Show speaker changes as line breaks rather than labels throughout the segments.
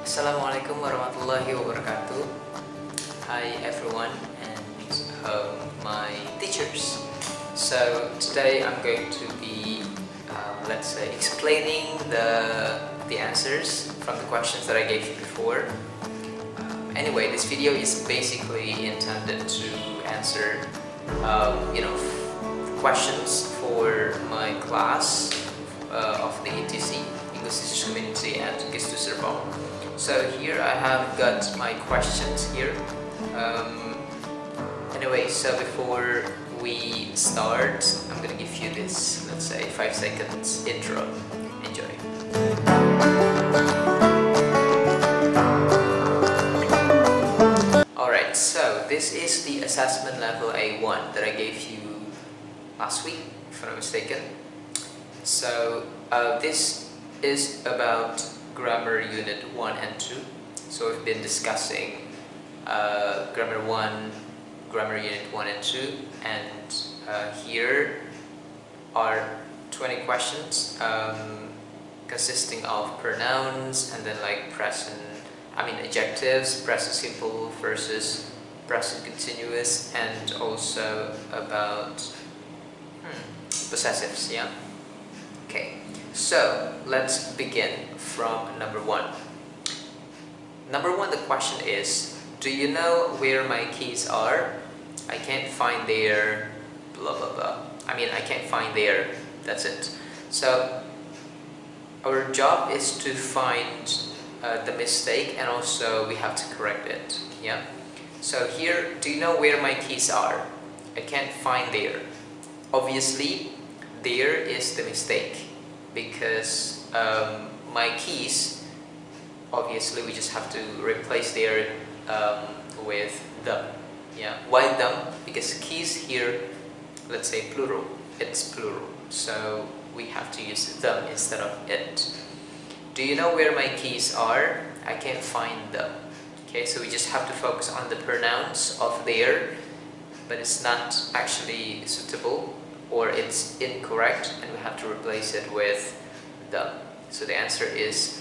Assalamualaikum warahmatullahi wabarakatuh. Hi everyone and my teachers. So today I'm going to be, let's say, explaining the answers from the questions that I gave you before. Anyway, this video is basically intended to answer, questions for my class of the ETC, English Teachers Community at Gistu Serpong. So here I have got my questions here. Anyway, so before we start, I'm gonna give you this, let's say, 5 seconds intro. Enjoy. Alright, so this is the assessment level A1 that I gave you last week, if I'm not mistaken. So this is about grammar unit 1 and 2. So we've been discussing grammar 1, grammar unit 1 and 2, and here are 20 questions consisting of pronouns and then like adjectives, present simple versus present continuous, and also about possessives, yeah? Okay, so let's begin from number 1. Number 1, the question is, do you know where my keys are? I can't find their blah blah blah. I can't find their, that's it. So our job is to find the mistake, and also we have to correct it, yeah? So here, do you know where my keys are? I can't find there. Obviously, there is the mistake, because my keys, obviously we just have to replace there with them, yeah? Why them? Because keys here, let's say plural, it's plural, so we have to use them instead of it. Do you know where my keys are? I can't find them. Okay, so we just have to focus on the pronouns of there, but it's not actually suitable, or it's incorrect, and we have to replace it with them. So the answer is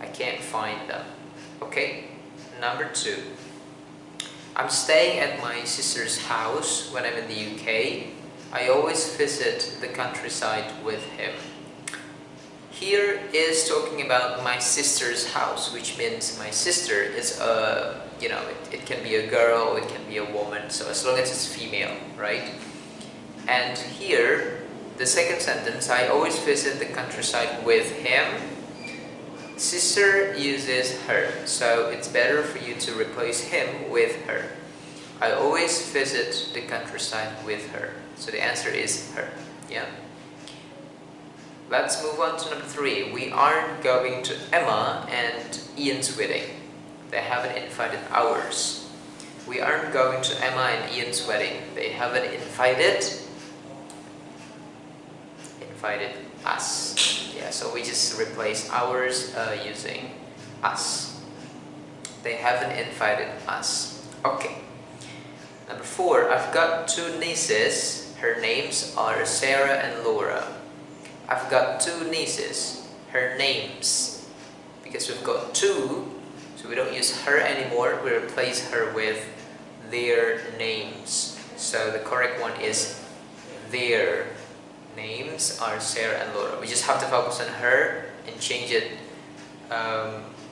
I can't find them. Okay, number 2. I'm staying at my sister's house when I'm in the UK. I always visit the countryside with him. Here is talking about my sister's house, which means my sister is it can be a girl, it can be a woman, so as long as it's female, right? And here, the second sentence, I always visit the countryside with him. Sister uses her, so it's better for you to replace him with her. I always visit the countryside with her. So the answer is her, yeah? Let's move on to number 3. We aren't going to Emma and Ian's wedding. They haven't invited ours. We aren't going to Emma and Ian's wedding. They haven't invited us. Yeah, so we just replace ours using us. They haven't invited us. Okay. Number 4. I've got 2 nieces. Her names are Sarah and Laura. I've got 2 nieces. Her names. Because we've got 2, so we don't use her anymore. We replace her with their names. So the correct one is their names are Sarah and Laura. We just have to focus on her and change it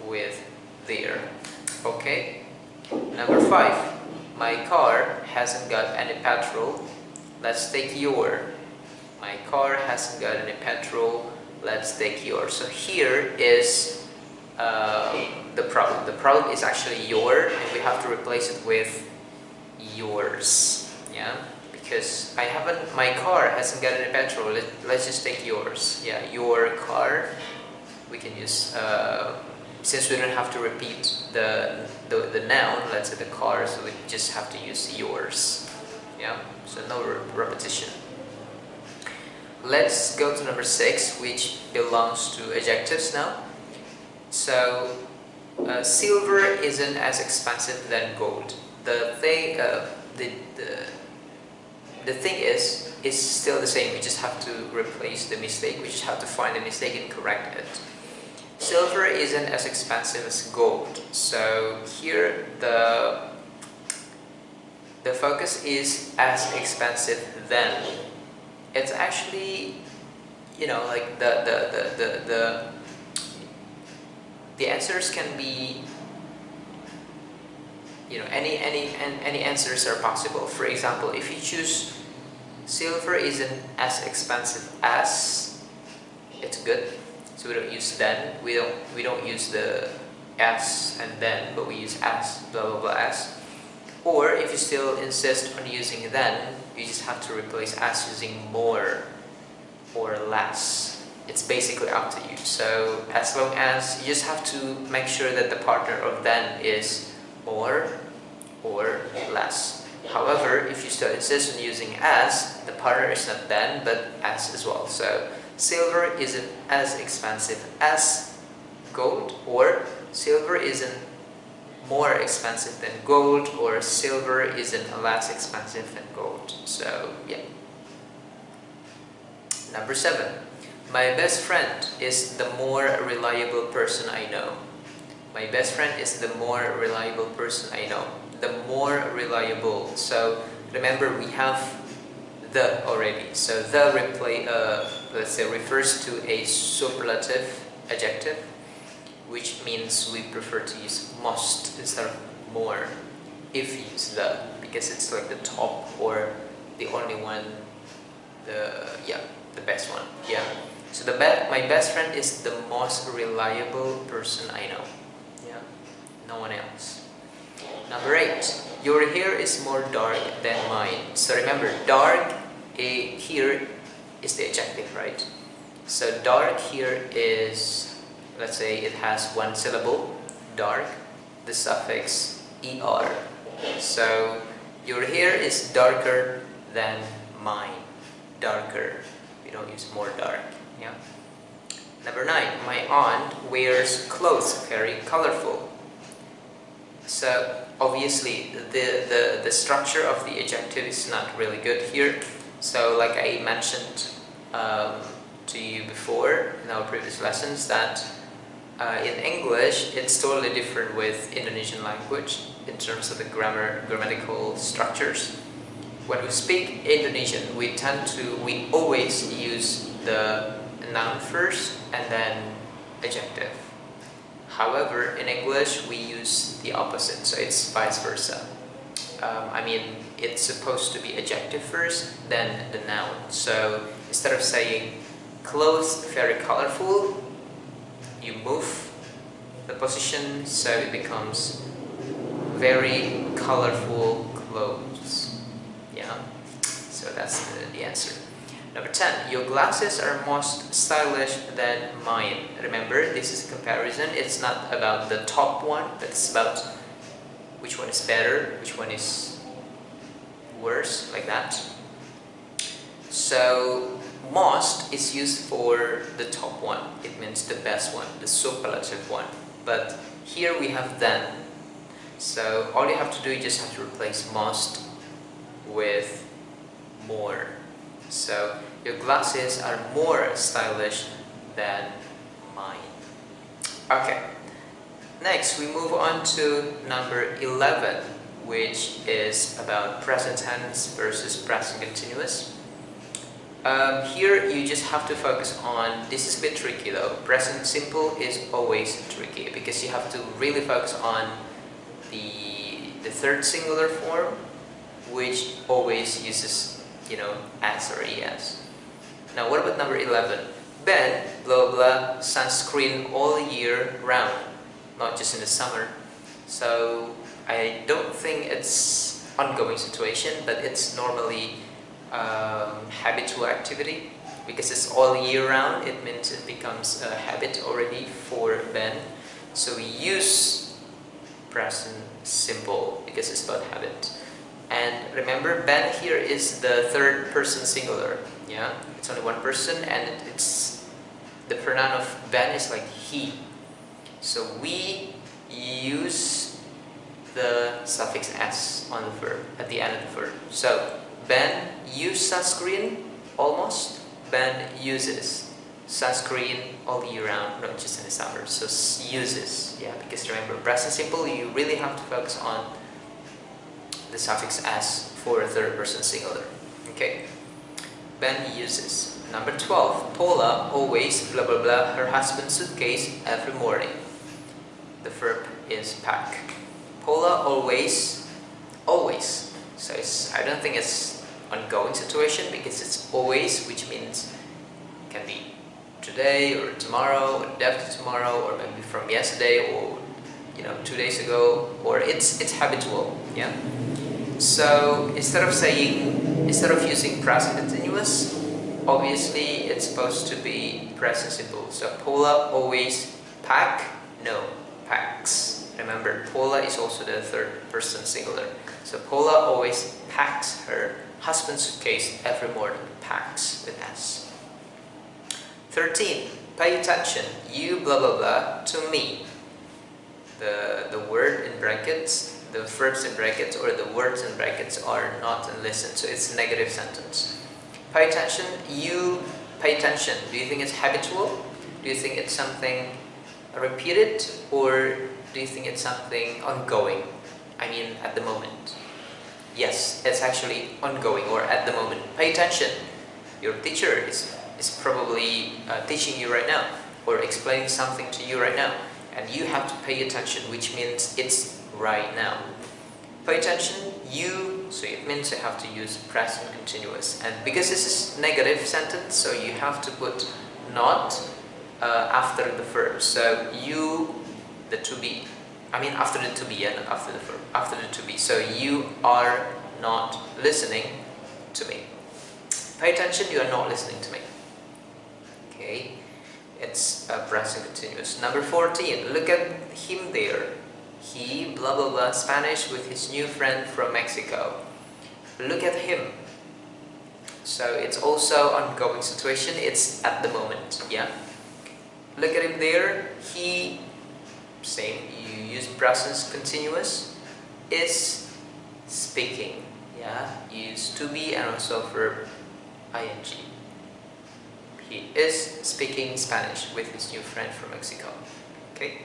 with their. Okay. Number 5. My car hasn't got any petrol. Let's take your. My car hasn't got any petrol. Let's take yours. So here is the problem. The problem is actually your, and we have to replace it with yours. Yeah. Because my car hasn't got any petrol. Let's just take yours. Yeah, your car. We can use, since we don't have to repeat the noun, let's say the car, so we just have to use yours. Yeah, so no repetition. Let's go to number 6, which belongs to adjectives now. So, silver isn't as expensive than gold. The thing is, it's still the same. We just have to replace the mistake. We just have to find the mistake and correct it. Silver isn't as expensive as gold. So here the focus is as expensive then. It's actually, you know, like the answers can be, you know, any answers are possible. For example, if you choose silver isn't as expensive as, it's good. So we don't use then. We don't use the as and then, but we use as, blah blah blah as. Or if you still insist on using then, you just have to replace as using more or less. It's basically up to you. So as long as you just have to make sure that the partner of then is more or less. However, if you still insist on using as, the partner is not then but as well. So silver isn't as expensive as gold, or silver isn't more expensive than gold, or silver isn't less expensive than gold. So yeah. Number 7. My best friend is the more reliable person I know. My best friend is the more reliable person I know. The more reliable. So remember, we have the already. So the let's say refers to a superlative adjective, which means we prefer to use most instead of more if you use the, because it's like the top or the only one, the best one. Yeah. So my best friend is the most reliable person I know. Yeah. No one else. Number 8. Your hair is more dark than mine. So remember, dark here is the adjective, right? So dark here is, let's say it has one syllable, dark, the suffix er. So your hair is darker than mine. Darker. We don't use more dark. Yeah. Number 9. My aunt wears clothes very colorful. So obviously the structure of the adjective is not really good here. So like I mentioned to you before in our previous lessons, that in English it's totally different with Indonesian language in terms of the grammatical structures. When we speak Indonesian, we always use the noun first and then adjective. However, in English we use the opposite, so it's vice versa. I mean, it's supposed to be adjective first, then the noun. So instead of saying clothes very colorful, you move the position so it becomes very colorful clothes. Yeah, so that's the answer. Number 10. Your glasses are most stylish than mine. Remember, this is a comparison. It's not about the top one, but it's about which one is better, which one is worse, like that. So most is used for the top one. It means the best one, the superlative one. But here we have then. So all you have to do, you just have to replace most with more. So your glasses are more stylish than mine. Okay. Next, we move on to number 11, which is about present tense versus present continuous. Here you just have to focus on, this is a bit tricky though. Present simple is always tricky because you have to really focus on the third singular form, which always uses, you know, as or es. Now what about number 11? Ben, blah blah, sunscreen all year round, not just in the summer. So I don't think it's ongoing situation, but it's normally habitual activity, because it's all year round. It means it becomes a habit already for Ben. So we use present simple because it's about habit. And remember, Ben here is the third person singular. Yeah, it's only one person, and it's the pronoun of Ben is like he. So we use the suffix s on the verb at the end of the verb. So Ben used sunscreen almost. Ben uses. sunscreen all year round, not just in the summer. So uses, yeah, because remember, present simple, you really have to focus on the suffix s for a third person singular. Okay, Ben uses. Number 12, Paula always blah blah blah her husband's suitcase every morning. The verb is pack. Paula always. So I don't think it's ongoing situation because it's always, which means can be today or tomorrow or day after tomorrow or maybe from yesterday or 2 days ago, or it's habitual, yeah. So instead of using present continuous, obviously it's supposed to be present simple. So Paula always pack, no, packs. Remember, Paula is also the third person singular. So Paula always packs her husband's suitcase every morning. Packs with S. 13. Pay attention. You blah blah blah to me. The word in brackets, the verbs in brackets, or the words in brackets are not in listen. So it's a negative sentence. Pay attention. You pay attention. Do you think it's habitual? Do you think it's something repeated, or do you think it's something ongoing? I mean, at the moment. Yes, it's actually ongoing or at the moment. Pay attention. Your teacher is probably teaching you right now or explaining something to you right now, and you have to pay attention, which means it's right now. Pay attention, you, so it means you have to use present continuous, and because this is negative sentence, so you have to put not after the verb. So you, the to be, after the to be, and not after the verb, after the to be. So you are not listening to me. Pay attention, you are not listening to me. Okay, it's a present continuous. Number 14, look at him there. He blah blah blah Spanish with his new friend from Mexico. Look at him. So it's also ongoing situation, it's at the moment, yeah. Look at him there. He, same, you use present continuous, is speaking, yeah. Use to be and also verb ing. He is speaking Spanish with his new friend from Mexico. Okay.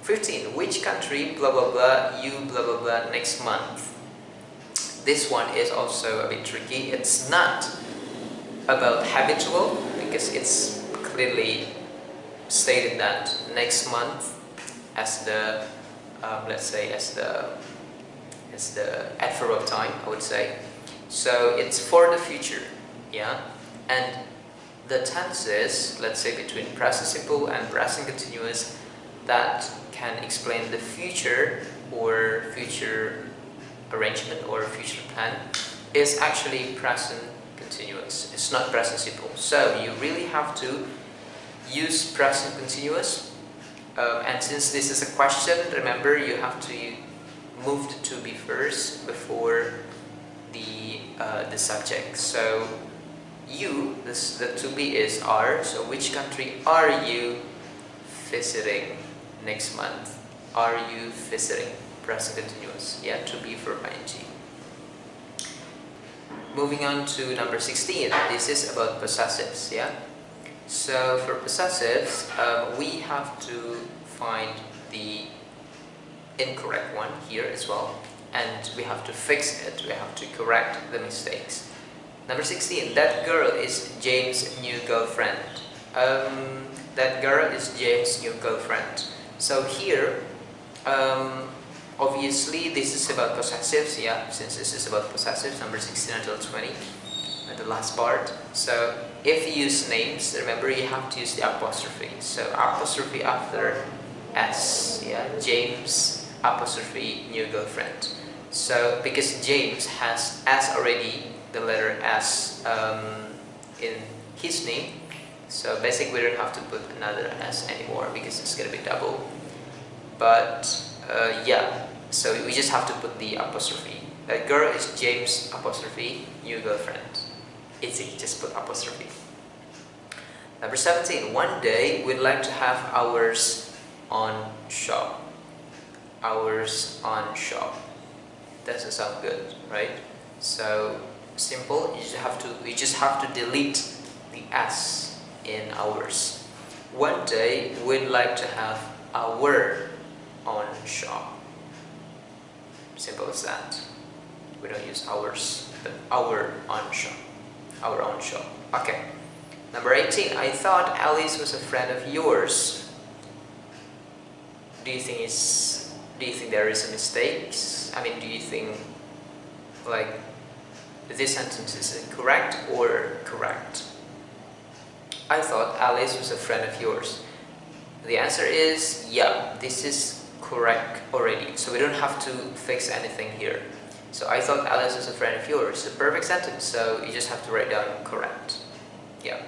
15. Which country blah blah blah you blah blah blah next month? This one is also a bit tricky. It's not about habitual because it's clearly stated that next month as the let's say as the adverb of time, I would say. So it's for the future, yeah. And the tenses, let's say between present simple and present continuous, that can explain the future or future arrangement or future plan is actually present continuous. It's not present simple. So you really have to use present continuous. And since this is a question, remember you have to move the to be first before the subject. So you, the to be is are. So which country are you visiting next month? Are you visiting? Present continuous. Yeah, to be for ing. Moving on to number 16. This is about possessives. Yeah. So for possessives, we have to find the incorrect one here as well, and we have to fix it. We have to correct the mistakes. Number 16. That girl is James' new girlfriend. That girl is James' new girlfriend. So here, obviously this is about possessives, yeah, since this is about possessives, number 16 until 20, the last part. So if you use names, remember you have to use the apostrophe. So apostrophe after S, yeah, James apostrophe new girlfriend. So because James has S already, the letter S in his name, so basically we don't have to put another S anymore because it's gonna be double. But yeah, so we just have to put the apostrophe. That girl is James apostrophe new girlfriend. Easy, just put apostrophe. Number 17. One day we'd like to have hours on shop. Hours on shop. Doesn't sound good, right? So simple. You just have to delete the S in hours. One day we'd like to have our own shop. Simple as that. We don't use ours, but our own shop. Our own shop. Okay. Number 18. I thought Alice was a friend of yours. Do you think there is a mistake? I mean, do you think like this sentence is incorrect or correct? I thought Alice was a friend of yours. The answer is yeah, this is correct already, so we don't have to fix anything here. So I thought Alice was a friend of yours. A perfect sentence, so you just have to write down correct. Yeah.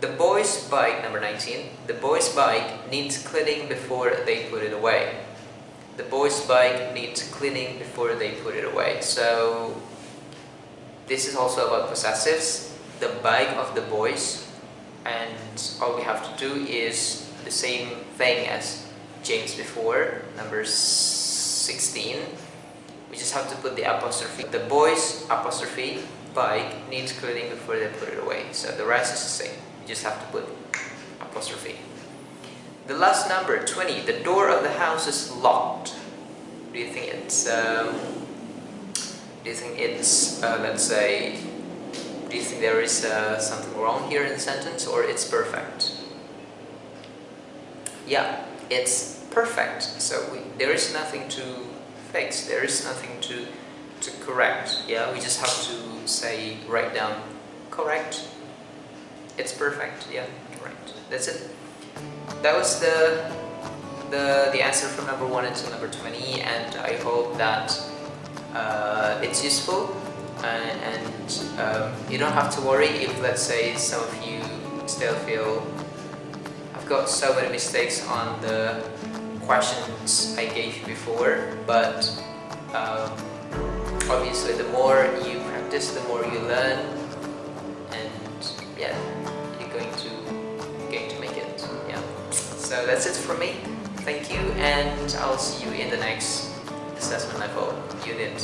The boys' bike, number 19. The boys' bike needs cleaning before they put it away. The boys' bike needs cleaning before they put it away. So this is also about possessives. The bike of the boys, and all we have to do is the same thing as James before, number 16. We just have to put the apostrophe. The boys' apostrophe bike needs cleaning before they put it away. So the rest is the same. You just have to put apostrophe. The last number, 20. The door of the house is locked. Do you think it's let's say, do you think there is something wrong here in the sentence, or it's perfect? Yeah, it's perfect. So there is nothing to fix. There is nothing to correct. Yeah, we just have to say, write down correct. It's perfect. Yeah, correct. That's it. That was the answer from number 1 until number 20, and I hope that it's useful, and you don't have to worry if, let's say, some of you still feel I've got so many mistakes on the questions I gave you before, but obviously the more you practice, the more you learn, and yeah, you're going to make it. Yeah. So that's it from me. Thank you, and I'll see you in the next assessment level, unit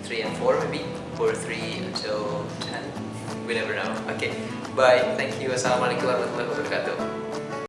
3 and 4 maybe, or 3 until 10. We never know. Okay, bye. Thank you. Assalamualaikum warahmatullahi wabarakatuh.